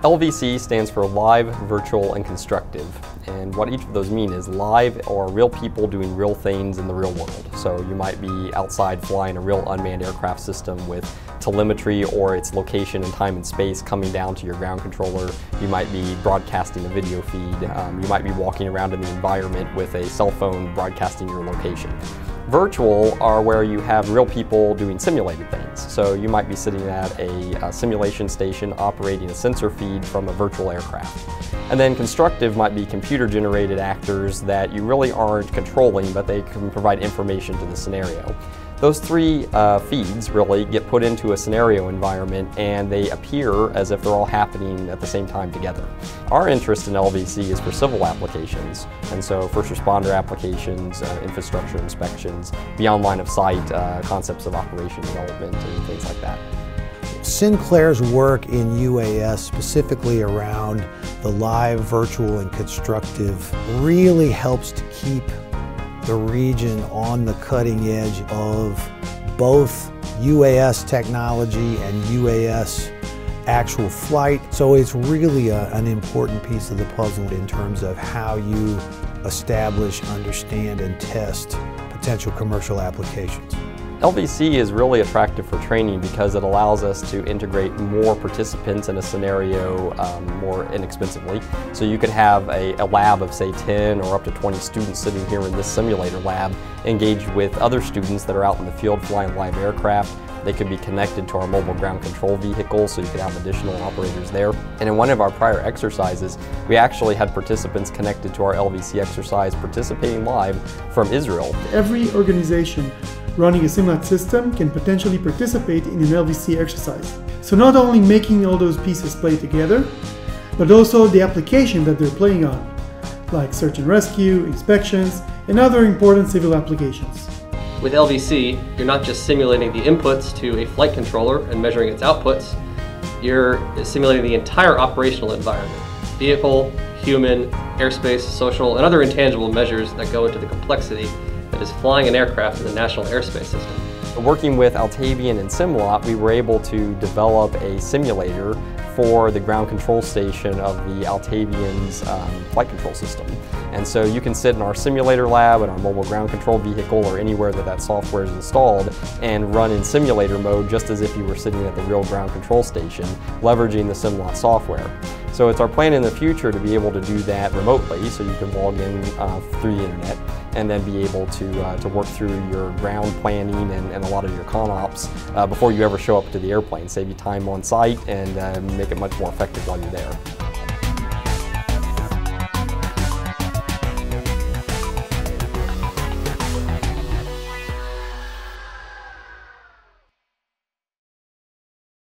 LVC stands for Live, Virtual, and Constructive. And what each of those mean is live or real people doing real things in the real world. So you might be outside flying a real unmanned aircraft system with telemetry or its location and time and space coming down to your ground controller. You might be broadcasting a video feed. You might be walking around in the environment with a cell phone broadcasting your location. Virtual are where you have real people doing simulated things. So you might be sitting at a simulation station operating a sensor feed from a virtual aircraft. And then constructive might be computer-generated actors that you really aren't controlling, but they can provide information to the scenario. Those three feeds really get put into a scenario environment and they appear as if they're all happening at the same time together. Our interest in LVC is for civil applications, and so first responder applications, infrastructure inspections, beyond line of sight, concepts of operation development and things like that. Sinclair's work in UAS, specifically around the live, virtual, and constructive, really helps to keep the region on the cutting edge of both UAS technology and UAS actual flight. So it's really an important piece of the puzzle in terms of how you establish, understand, and test potential commercial applications. LVC is really attractive for training because it allows us to integrate more participants in a scenario more inexpensively. So you could have a lab of say 10 or up to 20 students sitting here in this simulator lab engaged with other students that are out in the field flying live aircraft. They could be connected to our mobile ground control vehicle, so you could have additional operators there. And in one of our prior exercises, we actually had participants connected to our LVC exercise participating live from Israel. Every organization running a SIMLAT system can potentially participate in an LVC exercise. So not only making all those pieces play together, but also the application that they're playing on, like search and rescue, inspections, and other important civil applications. With LVC, you're not just simulating the inputs to a flight controller and measuring its outputs, you're simulating the entire operational environment. Vehicle, human, airspace, social, and other intangible measures that go into the complexity that is flying an aircraft in the National Airspace System. Working with Altavian and SimLot, we were able to develop a simulator for the ground control station of the Altavian's flight control system. And so you can sit in our simulator lab, in our mobile ground control vehicle, or anywhere that software is installed and run in simulator mode just as if you were sitting at the real ground control station, leveraging the SimLot software. So it's our plan in the future to be able to do that remotely, so you can log in through the internet and then be able to work through your ground planning and a lot of your con-ops before you ever show up to the airplane, save you time on site and make it much more effective while you're there.